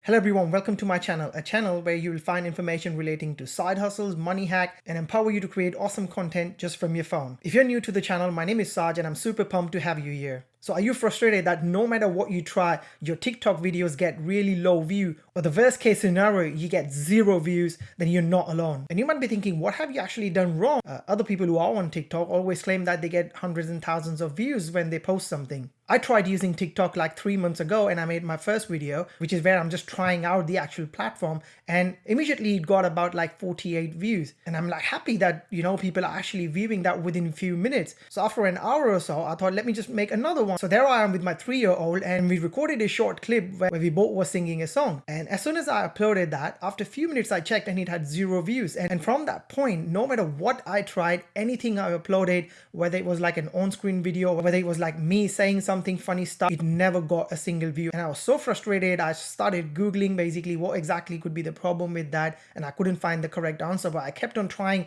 Hello everyone, welcome to my channel, a channel where you will find information relating to side hustles, money hack, and empower you to create awesome content just from your phone. If you're new to the channel, my name is Saj and I'm super pumped to have you here. So are you frustrated that no matter what you try, your TikTok videos get really low view, or the worst case scenario, you get 0 views, then you're not alone. And you might be thinking, what have you actually done wrong? Other people who are on TikTok always claim that they get hundreds and thousands of views when they post something. I tried using TikTok like 3 months ago and I made my first video, which is where I'm just trying out the actual platform, and immediately it got about like 48 views. And I'm like happy that, people are actually viewing that within a few minutes. So after an hour or so, I thought, let me just make another one. So there I am with my 3-year-old and we recorded a short clip where we both were singing a song. And as soon as I uploaded that, after a few minutes I checked and it had 0 views. And from that point, no matter what I tried, anything I uploaded, whether it was like an on-screen video, or whether it was like me saying something funny stuff, it never got a single view. And I was so frustrated, I started Googling basically what exactly could be the problem with that, and I couldn't find the correct answer, but I kept on trying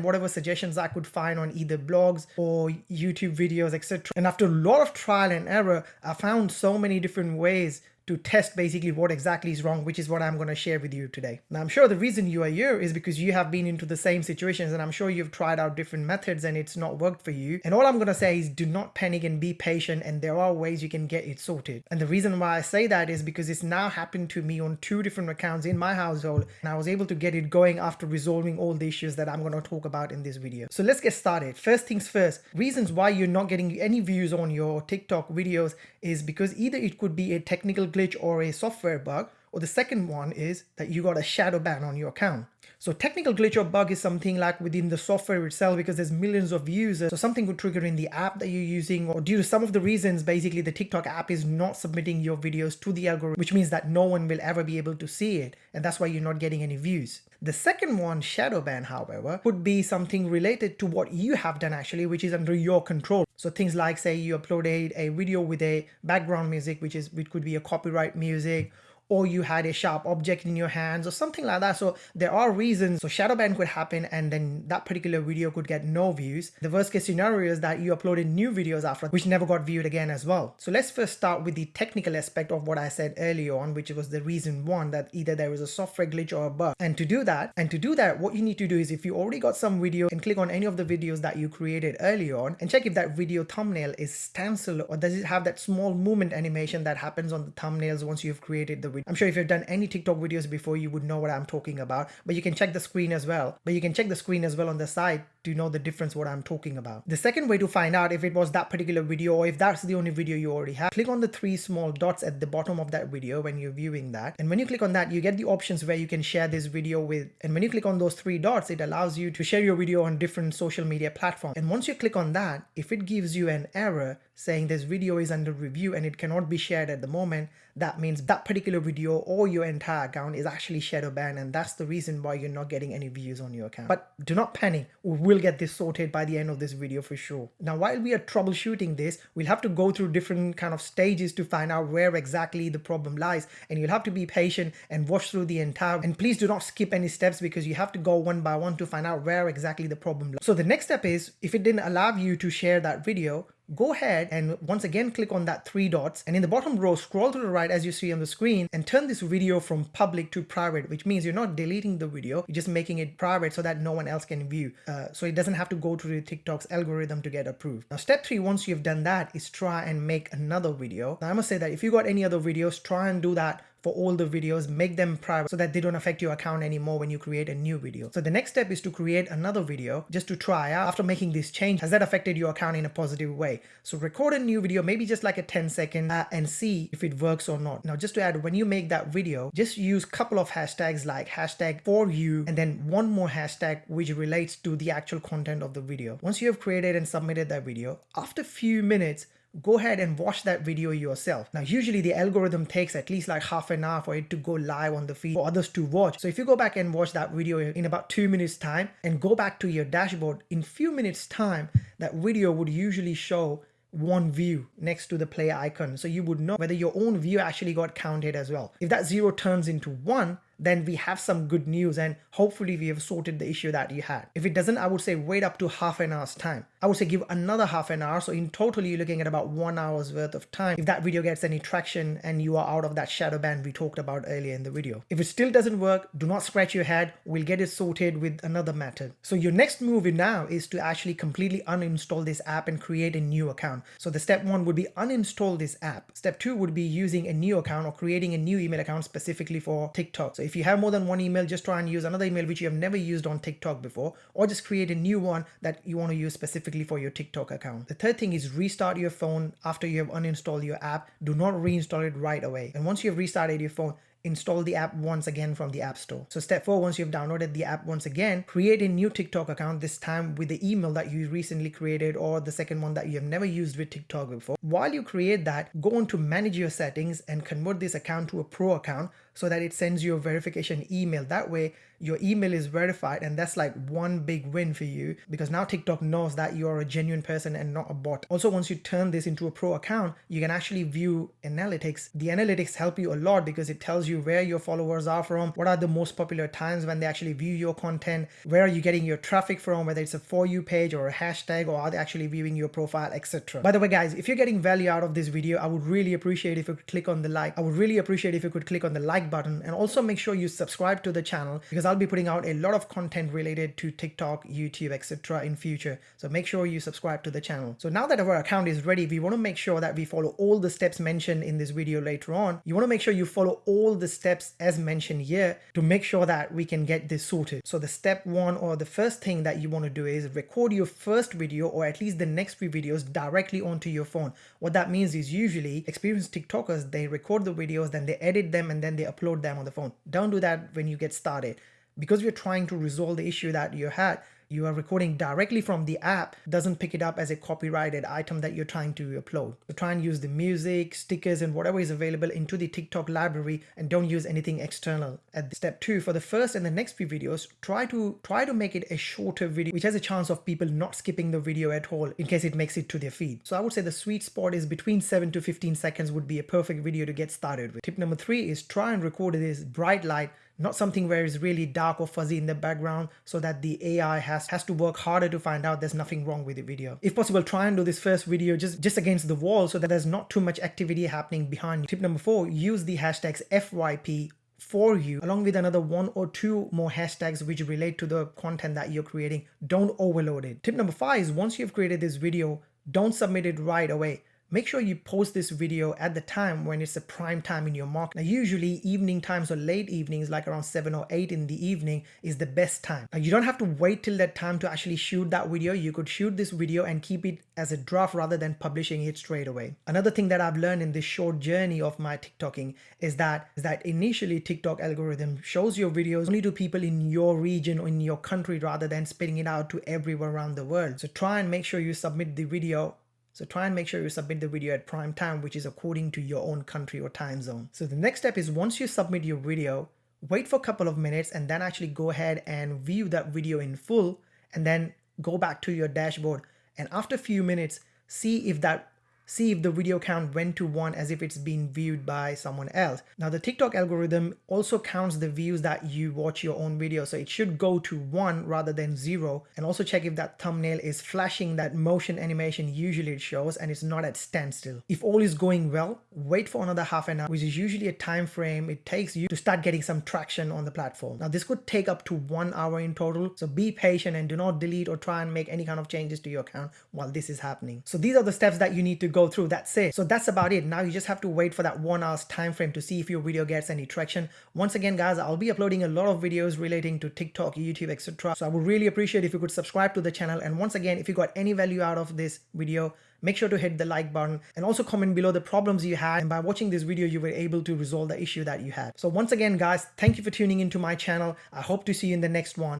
whatever suggestions I could find on either blogs or YouTube videos, etc. And after a lot of trial and error, I found so many different ways to test basically what exactly is wrong, which is what I'm going to share with you today. Now, I'm sure the reason you are here is because you have been into the same situations, and I'm sure you've tried out different methods and it's not worked for you. And all I'm going to say is do not panic and be patient, and there are ways you can get it sorted. And the reason why I say that is because it's now happened to me on 2 different accounts in my household, and I was able to get it going after resolving all the issues that I'm going to talk about in this video. So let's get started. First things first, reasons why you're not getting any views on your TikTok videos is because either it could be a technical glitch or a software bug, or the second one is that you got a shadow ban on your account. So technical glitch or bug is something like within the software itself, because there's millions of users. So something could trigger in the app that you're using, or due to some of the reasons, basically the TikTok app is not submitting your videos to the algorithm, which means that no one will ever be able to see it. And that's why you're not getting any views. The second one, shadow ban, however, could be something related to what you have done actually, which is under your control. So things like, say you uploaded a video with a background music, which could be a copyright music, or you had a sharp object in your hands or something like that. So there are reasons. So shadow ban could happen and then that particular video could get no views. The worst case scenario is that you uploaded new videos after, which never got viewed again as well. So let's first start with the technical aspect of what I said earlier on, which was the reason one, that either there is a software glitch or a bug. And to do that, what you need to do is, if you already got some video, and click on any of the videos that you created earlier on and check if that video thumbnail is stencil, or does it have that small movement animation that happens on the thumbnails once you've created the video. I'm sure if you've done any TikTok videos before, you would know what I'm talking about, but you can check the screen as well. On the side to know the difference what I'm talking about. The second way to find out if it was that particular video, or if that's the only video you already have, click on the 3 small dots at the bottom of that video when you're viewing that. And when you click on that, you get the options where you can share this video with. And when you click on those 3 dots, it allows you to share your video on different social media platforms. And once you click on that, if it gives you an error saying this video is under review and it cannot be shared at the moment, that means that particular video or your entire account is actually shadow banned, and that's the reason why you're not getting any views on your account. But do not panic, we'll get this sorted by the end of this video for sure. Now, while we are troubleshooting this, we'll have to go through different kind of stages to find out where exactly the problem lies, and you'll have to be patient and watch through the entire, and please do not skip any steps, because you have to go one by one to find out where exactly the problem lies. So the next step is, if it didn't allow you to share that video, go ahead and once again click on that 3 dots, and in the bottom row scroll to the right as you see on the screen, and turn this video from public to private, which means you're not deleting the video, you're just making it private so that no one else can view, so it doesn't have to go through the TikTok's algorithm to get approved. Now step 3, once you've done that, is try and make another video. Now I must say that if you got any other videos, try and do that for all the videos, make them private so that they don't affect your account anymore when you create a new video. So the next step is to create another video just to try out after making this change, has that affected your account in a positive way. So record a new video, maybe just like a 10-second, and see if it works or not. Now just to add, when you make that video, just use a couple of hashtags like hashtag for you, and then one more hashtag which relates to the actual content of the video. Once you have created and submitted that video, after a few minutes, go ahead and watch that video yourself. Now usually the algorithm takes at least like half an hour for it to go live on the feed for others to watch. So if you go back and watch that video in about 2 minutes time and go back to your dashboard, in few minutes time, that video would usually show 1 view next to the play icon. So you would know whether your own view actually got counted as well. If that 0 turns into 1, then we have some good news and hopefully we have sorted the issue that you had. If it doesn't, I would say wait up to half an hour's time. I would say give another half an hour. So in total, you're looking at about 1 hour's worth of time if that video gets any traction and you are out of that shadow ban we talked about earlier in the video. If it still doesn't work, do not scratch your head. We'll get it sorted with another method. So your next move now is to actually completely uninstall this app and create a new account. So the step 1 would be uninstall this app. Step 2 would be using a new account or creating a new email account specifically for TikTok. So if you have more than one email, just try and use another email which you have never used on TikTok before, or just create a new one that you want to use specifically for your TikTok account. The third thing is restart your phone after you have uninstalled your app. Do not reinstall it right away. And once you have restarted your phone, install the app once again from the App Store. So step 4, once you've downloaded the app once again, create a new TikTok account, this time with the email that you recently created or the second one that you have never used with TikTok before. While you create that, go on to manage your settings and convert this account to a pro account so that it sends you a verification email. That way your email is verified, and that's like one big win for you because now TikTok knows that you're a genuine person and not a bot. Also, once you turn this into a pro account, you can actually view analytics. The analytics help you a lot because it tells you where your followers are from, what are the most popular times when they actually view your content, where are you getting your traffic from, whether it's a For You page or a hashtag, or are they actually viewing your profile, etc. By the way, guys, if you're getting value out of this video, I would really appreciate if you could click on the like. I would really appreciate if you could click on the like button, and also make sure you subscribe to the channel because I'll be putting out a lot of content related to TikTok, YouTube, etc. in future. So make sure you subscribe to the channel. So now that our account is ready, we want to make sure that we follow all the steps mentioned in this video later on. You want to make sure you follow all the steps as mentioned here to make sure that we can get this sorted. So the step 1 or the first thing that you want to do is record your first video or at least the next few videos directly onto your phone. What that means is usually experienced TikTokers, they record the videos, then they edit them and then they upload them on the phone. Don't do that when you get started. Because we're trying to resolve the issue that you had, you are recording directly from the app, doesn't pick it up as a copyrighted item that you're trying to upload. So try and use the music, stickers, and whatever is available into the TikTok library, and don't use anything external. At step 2, for the first and the next few videos, try to make it a shorter video, which has a chance of people not skipping the video at all in case it makes it to their feed. So I would say the sweet spot is between 7 to 15 seconds would be a perfect video to get started with. Tip number 3 is try and record this bright light, not something where it's really dark or fuzzy in the background so that the AI has to work harder to find out there's nothing wrong with the video. If possible, try and do this first video just against the wall so that there's not too much activity happening behind you. Tip number 4, use the hashtags FYP for you along with another 1 or 2 more hashtags which relate to the content that you're creating. Don't overload it. Tip number 5 is once you've created this video, don't submit it right away. Make sure you post this video at the time when it's a prime time in your market. Now, usually evening times or late evenings, like around 7 or 8 in the evening, is the best time. Now, you don't have to wait till that time to actually shoot that video. You could shoot this video and keep it as a draft rather than publishing it straight away. Another thing that I've learned in this short journey of my TikToking is that initially TikTok algorithm shows your videos only to people in your region or in your country rather than spitting it out to everywhere around the world. So try and make sure you submit the video at prime time, which is according to your own country or time zone. So the next step is once you submit your video, wait for a couple of minutes and then actually go ahead and view that video in full and then go back to your dashboard. And after a few minutes, see if the video count went to 1 as if it's been viewed by someone else. Now the TikTok algorithm also counts the views that you watch your own video. So it should go to 1 rather than 0. And also check if that thumbnail is flashing that motion animation usually it shows and it's not at standstill. If all is going well, wait for another half an hour, which is usually a time frame it takes you to start getting some traction on the platform. Now this could take up to 1 hour in total. So be patient and do not delete or try and make any kind of changes to your account while this is happening. So these are the steps that you need to go through. That's it. So that's about it. Now you just have to wait for that 1 hour's time frame to see if your video gets any traction. Once again, guys, I'll be uploading a lot of videos relating to TikTok, YouTube, etc. So I would really appreciate if you could subscribe to the channel. And once again, if you got any value out of this video, make sure to hit the like button and also comment below the problems you had. And by watching this video, you were able to resolve the issue that you had. So once again, guys, thank you for tuning into my channel. I hope to see you in the next one.